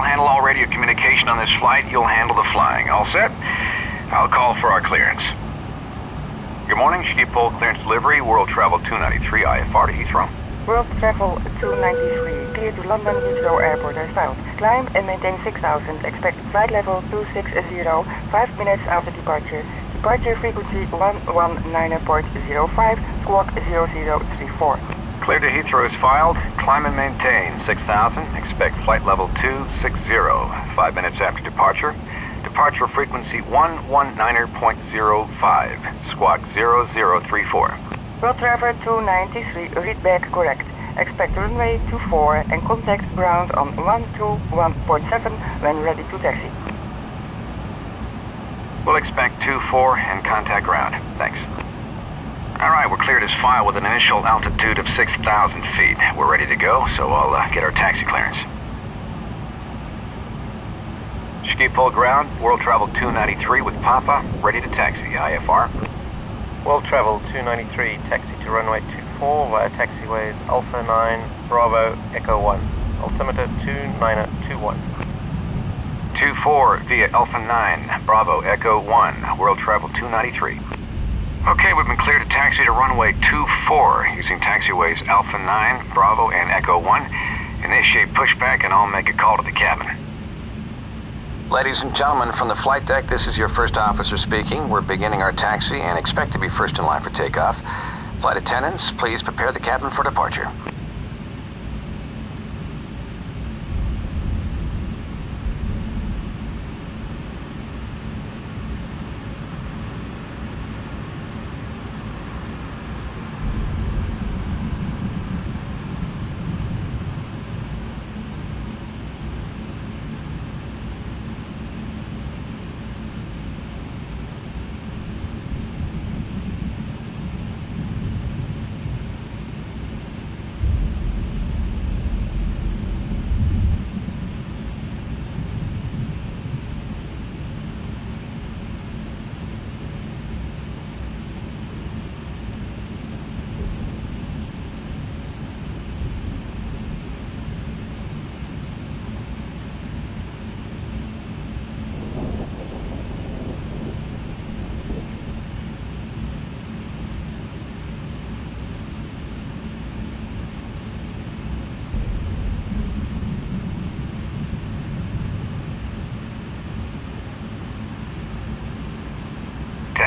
I'll handle all radio communication on this flight. You'll handle the flying. All set? I'll call for our clearance. Good morning, Schiphol clearance delivery, World Travel 293 IFR to Heathrow. World Travel 293, clear to London Heathrow Airport as found. Climb and maintain 6000. Expect flight level 260, 5 minutes after departure. Departure frequency 119.05, squawk 0034. Clear to Heathrow is filed. Climb and maintain 6000. Expect flight level 260, 5 minutes after departure. Departure frequency 119.05, squawk 0034. World Travel 293, read back correct. Expect runway 24 and contact ground on 121.7 when ready to taxi. We'll expect 24 and contact ground. Thanks. All right, we're cleared as file with an initial altitude of 6,000 feet. We're ready to go, so I'll get our taxi clearance. Schiphol ground, World Travel 293 with Papa, ready to taxi, IFR. World Travel 293, taxi to runway 24 via taxiways Alpha 9, Bravo, Echo 1. Altimeter 2921. 24 via Alpha 9, Bravo, Echo 1, World Travel 293. Okay, we've been cleared to taxi to runway 24 using taxiways Alpha 9, Bravo, and Echo 1. Initiate pushback and I'll make a call to the cabin. Ladies and gentlemen, from the flight deck, this is your first officer speaking. We're beginning our taxi and expect to be first in line for takeoff. Flight attendants, please prepare the cabin for departure.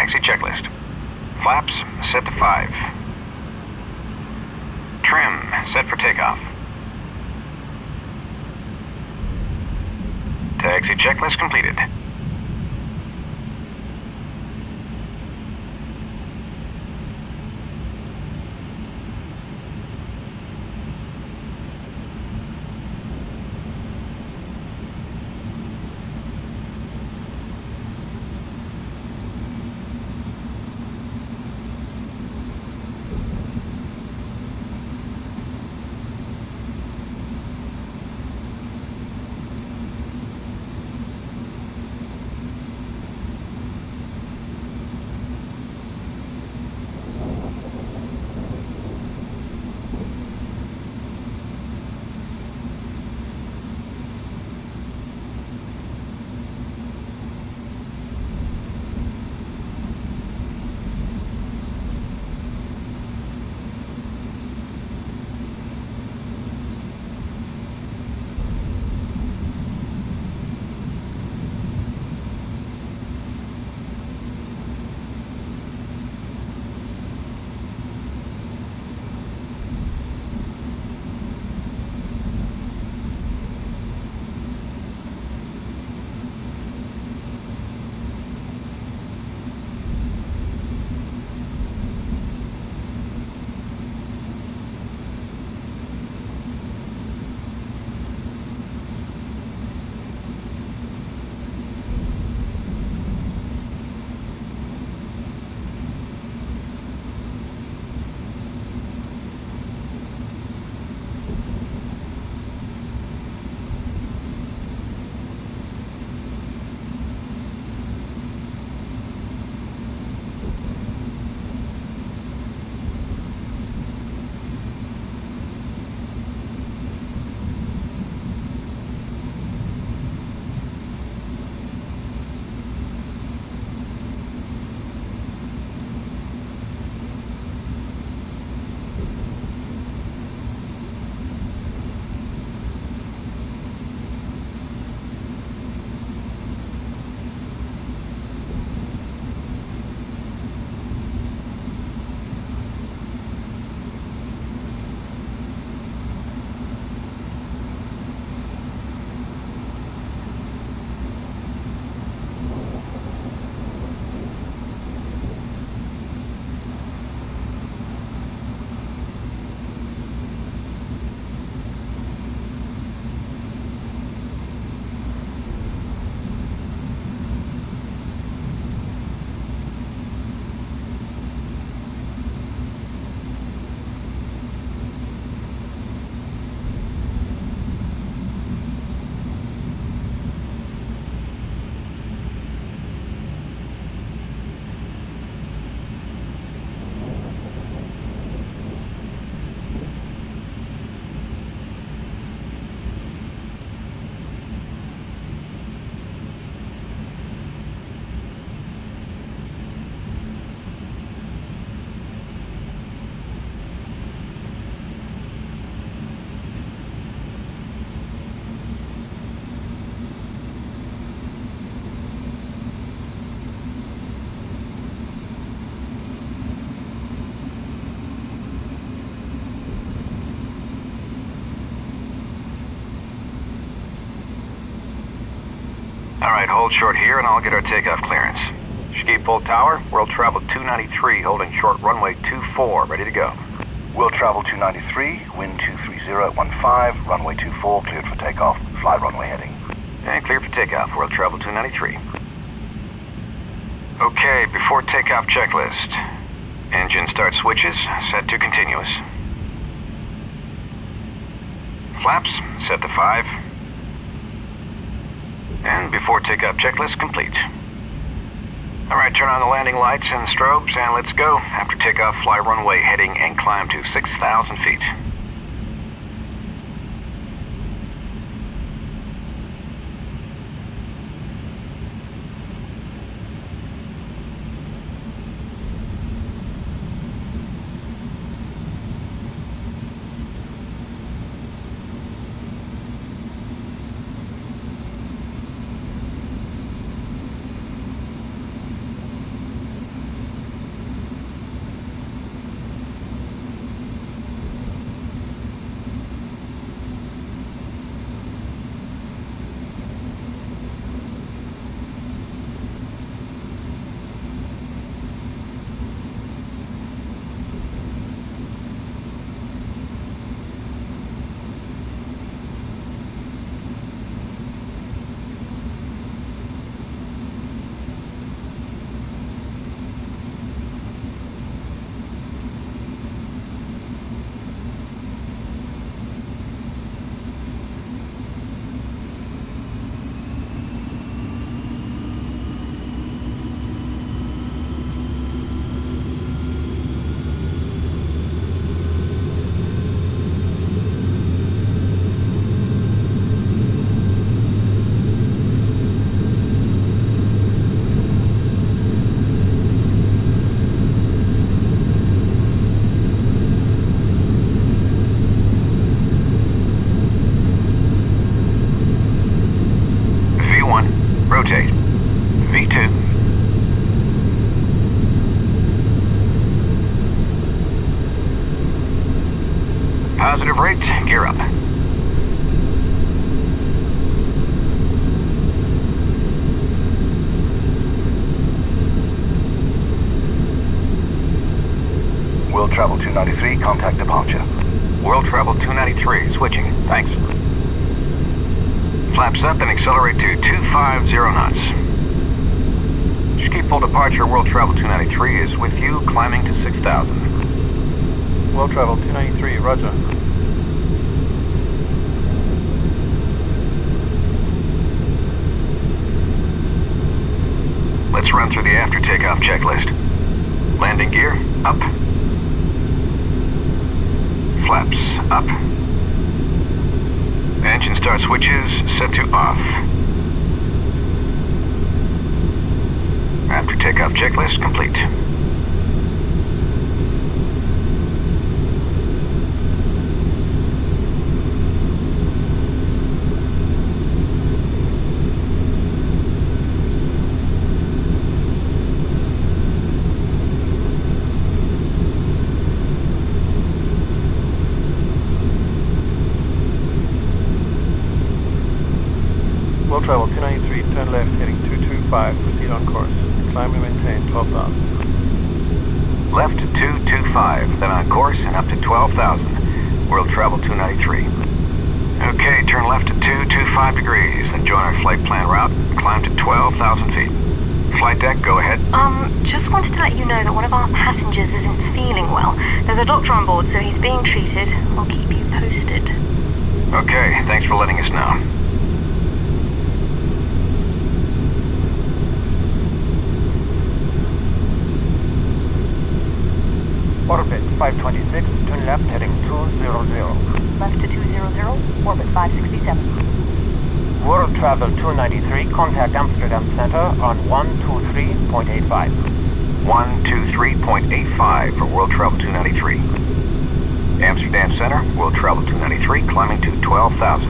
Taxi checklist. Flaps set to 5. Trim set for takeoff. Taxi checklist completed. Alright, hold short here and I'll get our takeoff clearance. Schiphol Tower, World Travel 293, holding short runway 24, ready to go. World Travel 293, wind 230 at 15, runway 24, cleared for takeoff, fly runway heading. And clear for takeoff, World Travel 293. Okay, before takeoff checklist. Engine start switches, set to continuous. Flaps, set to 5. And before takeoff checklist complete. Alright, turn on the landing lights and strobes and let's go. After takeoff, fly runway heading and climb to 6,000 feet. Rotate. V2. Positive rate, gear up. World Travel 293, contact departure. World Travel 293, switching. Thanks. Flaps up and accelerate to 250 knots. Schiphol departure, World Travel 293 is with you, climbing to 6,000. World Travel 293, roger. Let's run through the after takeoff checklist. Landing gear, up. Flaps, up. Engine start switches set to off. After takeoff checklist complete. World Travel 293, turn left, heading 225, proceed on course. Climb and maintain 12,000. Left to 225, then on course and up to 12,000. World Travel 293. Okay, turn left at 225 degrees, then join our flight plan route, climb to 12,000 feet. Flight deck, go ahead. Just wanted to let you know that one of our passengers isn't feeling well. There's a doctor on board, so he's being treated. I'll keep you posted. Okay, thanks for letting us know. Orbit 526, turn left, heading 200. Left to 200, orbit 567. World Travel 293, contact Amsterdam Center on 123.85. 123.85 for World Travel 293. Amsterdam Center, World Travel 293, climbing to 12,000.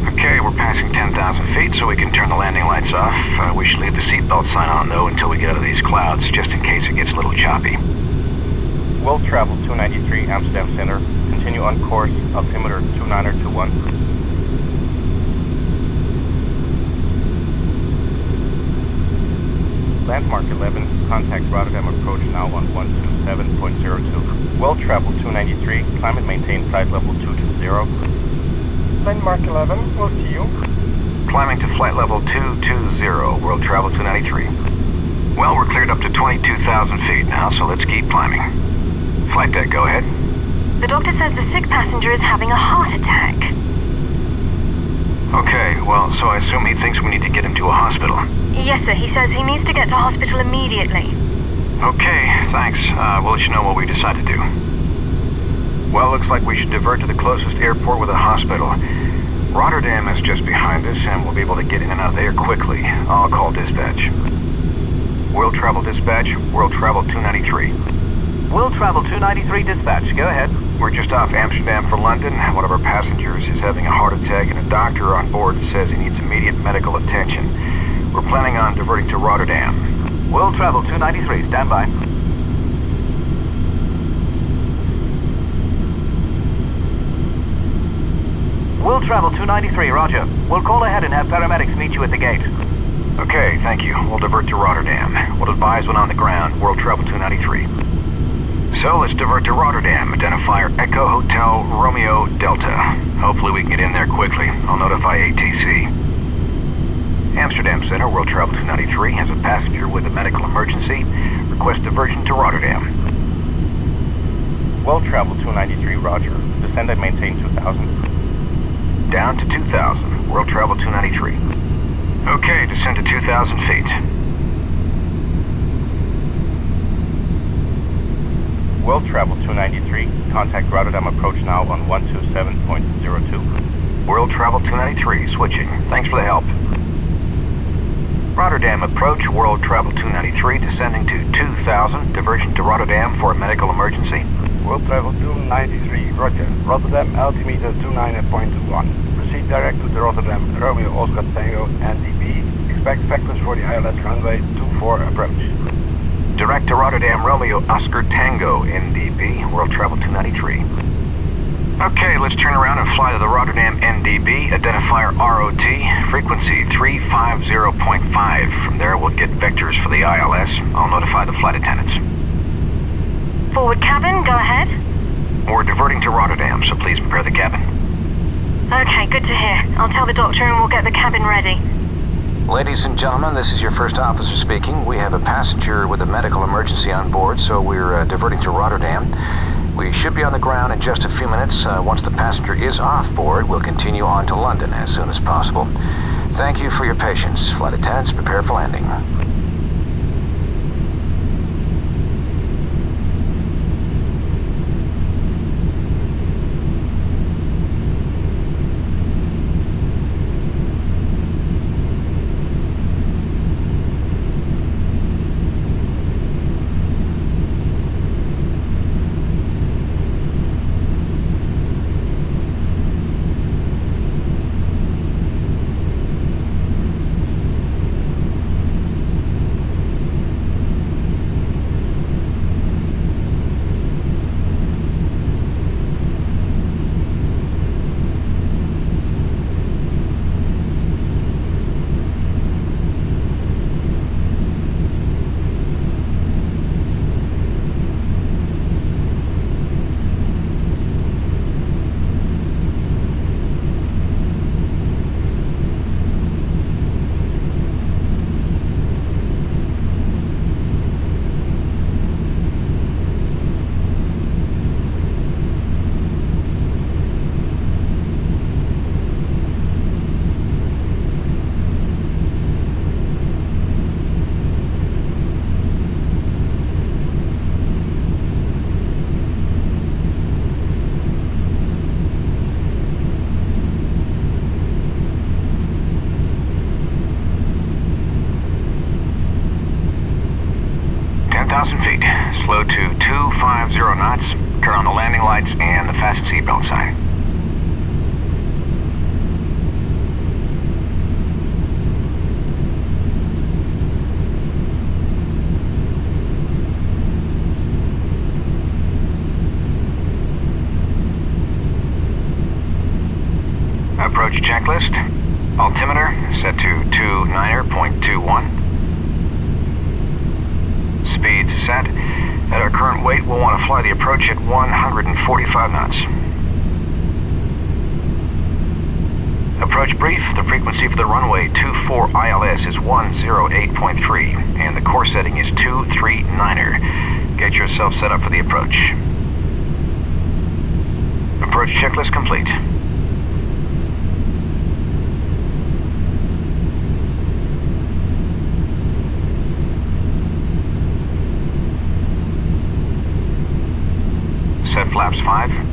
Okay, we're passing 10,000 feet, so we can turn the landing lights off. We should leave the seatbelt sign on, though, until we get out of these clouds, just in case it gets a little choppy. World Travel 293, Amsterdam Center. Continue on course, altimeter 2921. Landmark 11, contact Rotterdam approach now on 127.02. World Travel 293, climb and maintain flight level 220. Landmark 11, we'll see you. Climbing to flight level 220, World Travel 293. Well, we're cleared up to 22,000 feet now, so let's keep climbing. Flight deck, go ahead. The doctor says the sick passenger is having a heart attack. Okay, well, so I assume he thinks we need to get him to a hospital. Yes, sir. He says he needs to get to hospital immediately. Okay, thanks. We'll let you know what we decide to do. Well, looks like we should divert to the closest airport with a hospital. Rotterdam is just behind us, and we'll be able to get in and out of there quickly. I'll call dispatch. World Travel Dispatch, World Travel 293. World Travel 293 dispatch, go ahead. We're just off Amsterdam for London. One of our passengers is having a heart attack, and a doctor on board says he needs immediate medical attention. We're planning on diverting to Rotterdam. World Travel 293, stand by. World Travel 293, roger. We'll call ahead and have paramedics meet you at the gate. Okay, thank you. We'll divert to Rotterdam. We'll advise when on the ground. World Travel 293. So let's divert to Rotterdam. Identifier Echo Hotel Romeo Delta. Hopefully we can get in there quickly. I'll notify ATC. Amsterdam Center, World Travel 293, has a passenger with a medical emergency. Request diversion to Rotterdam. World Travel 293, roger. Descend and maintain 2,000. Down to 2,000. World Travel 293. Okay, descend to 2,000 feet. World Travel 293, contact Rotterdam approach now on 127.02. World Travel 293, switching. Thanks for the help. Rotterdam approach, World Travel 293, descending to 2,000. Diversion to Rotterdam for a medical emergency. World Travel 293, roger. Rotterdam altimeter 29.1. Proceed direct to the Rotterdam Romeo Oscar Tango NDB. Expect factors for the ILS runway 24 approach. Direct to Rotterdam Romeo Oscar Tango NDB, World Travel 293. Okay, let's turn around and fly to the Rotterdam NDB, identifier ROT, frequency 350.5. From there we'll get vectors for the ILS. I'll notify the flight attendants. Forward cabin, go ahead. We're diverting to Rotterdam, so please prepare the cabin. Okay, good to hear. I'll tell the doctor and we'll get the cabin ready. Ladies and gentlemen, this is your first officer speaking. We have a passenger with a medical emergency on board, so we're diverting to Rotterdam. We should be on the ground in just a few minutes. Once the passenger is off board, we'll continue on to London as soon as possible. Thank you for your patience. Flight attendants, prepare for landing. 10,000 feet. Slow to 250 knots. Turn on the landing lights and the fasten seatbelt sign. Approach checklist. Altimeter set to 29.21. current weight, we'll want to fly the approach at 145 knots. Approach brief. The frequency for the runway 24 ILS is 108.3, and the course setting is 239er. Get yourself set up for the approach. Approach checklist complete. Set flaps 5.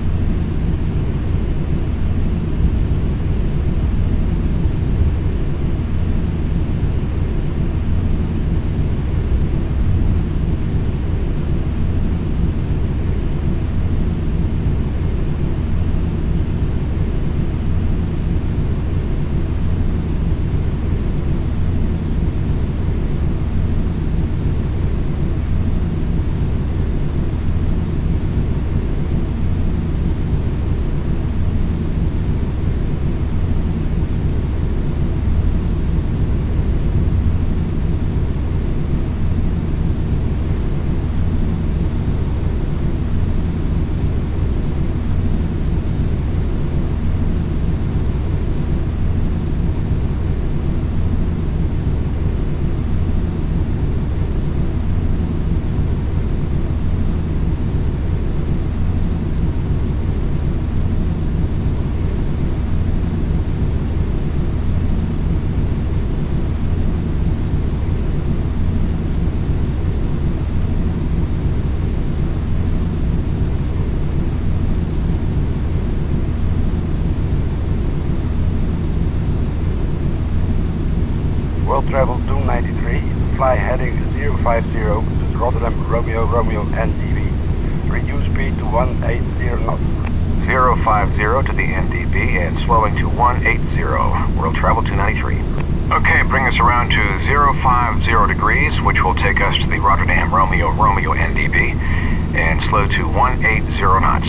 World Travel 293, fly heading 050 to Rotterdam Romeo NDB. Reduce speed to 180 knots. 050 to the NDB and slowing to 180, World Travel 293. Okay, bring us around to 050 degrees, which will take us to the Rotterdam Romeo NDB, and slow to 180 knots.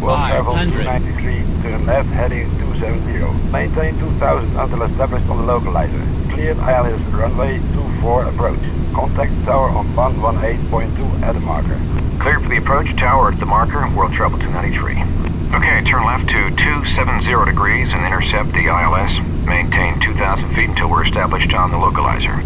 World Travel 293, turn left heading 270. Maintain 2000 until established on the localizer. Cleared ILS runway 24 approach. Contact tower on 118.2 at the marker. Cleared for the approach, tower at the marker, World Travel 293. Okay, turn left to 270 degrees and intercept the ILS. Maintain 2,000 feet until we're established on the localizer.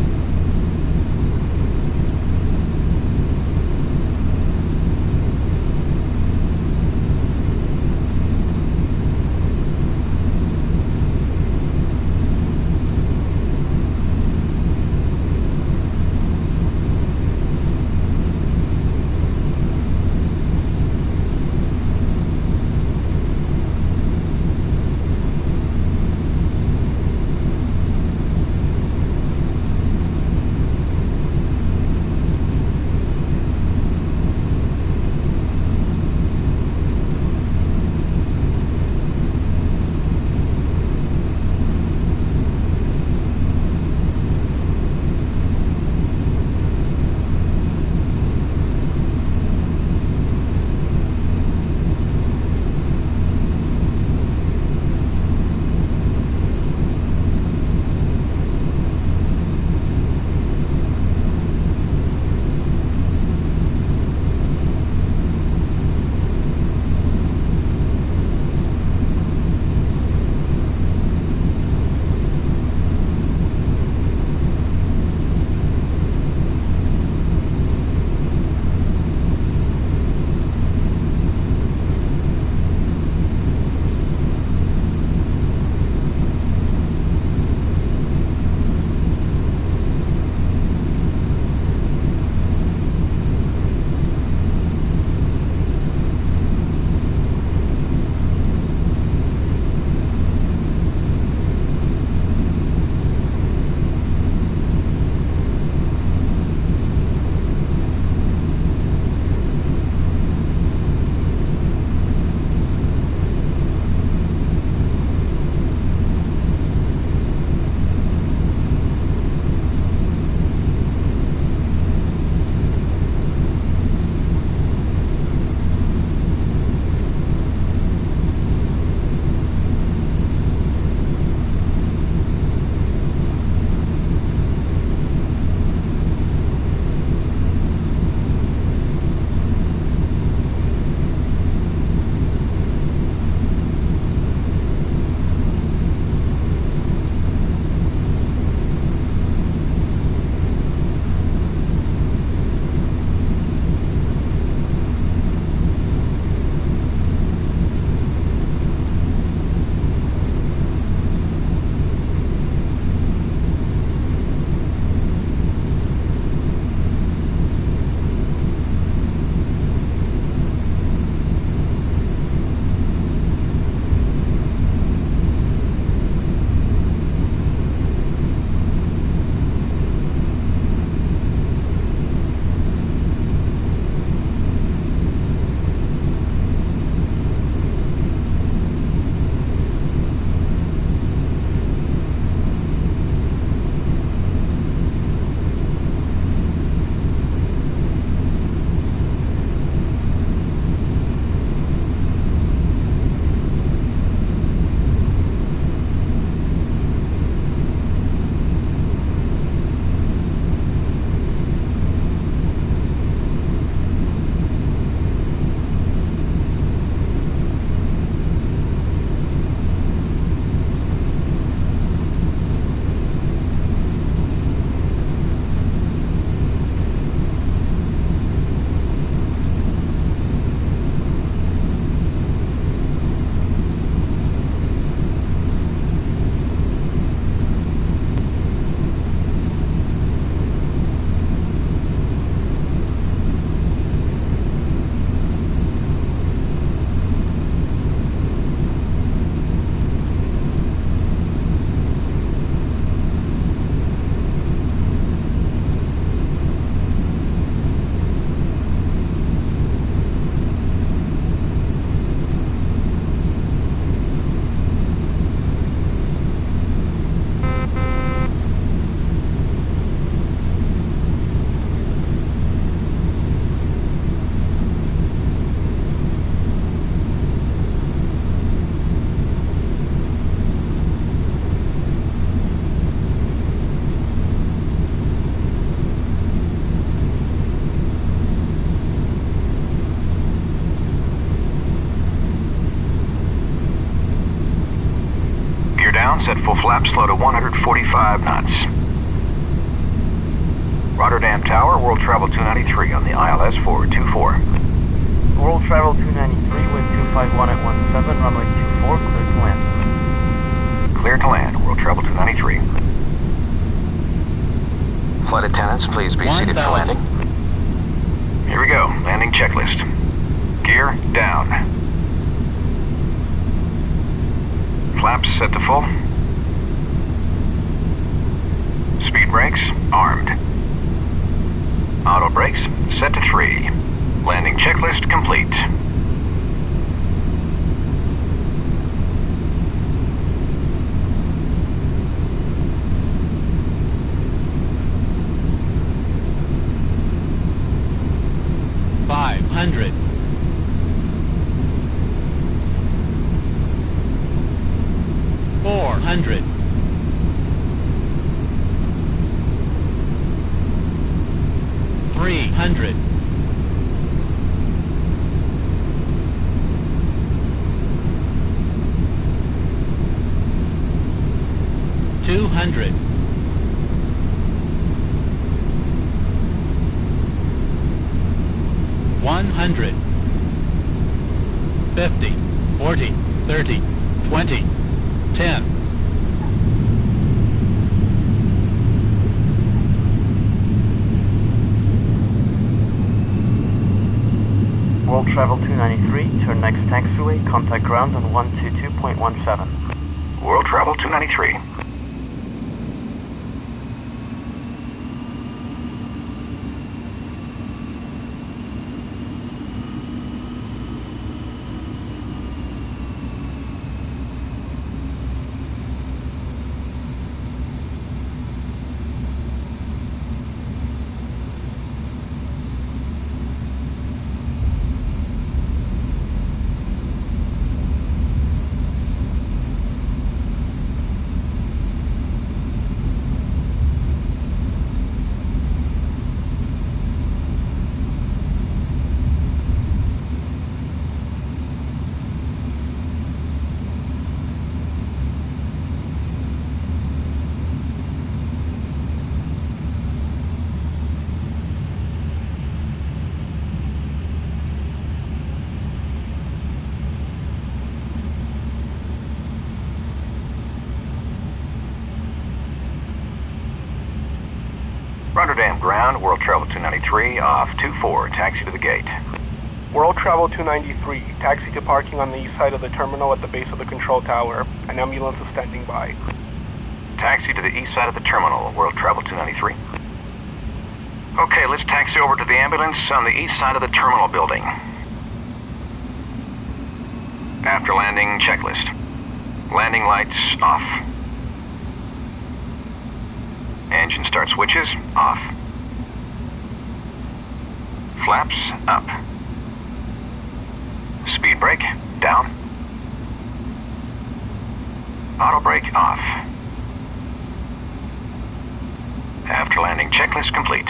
full flaps slow to 145 knots. Rotterdam Tower, World Travel 293 on the ILS 424. World Travel 293, wind 251 at 17, runway 24, clear to land. Clear to land, World Travel 293. Flight attendants, please be seated for landing. Here we go, landing checklist. Gear down. Flaps set to full. Speed brakes armed. Auto brakes set to 3. Landing checklist complete. $500. $400. $300. $200. $100. 50, 40, 30, 20, 10. World Travel 293, turn next taxiway, contact ground on 122.17. World Travel 293. Rotterdam ground, World Travel 293, off 24, taxi to the gate. World Travel 293, taxi to parking on the east side of the terminal at the base of the control tower. An ambulance is standing by. Taxi to the east side of the terminal, World Travel 293. Okay, let's taxi over to the ambulance on the east side of the terminal building. After landing, checklist. Landing lights off. Engine start switches off. Flaps up. Speed brake down. Auto brake off. After landing checklist complete.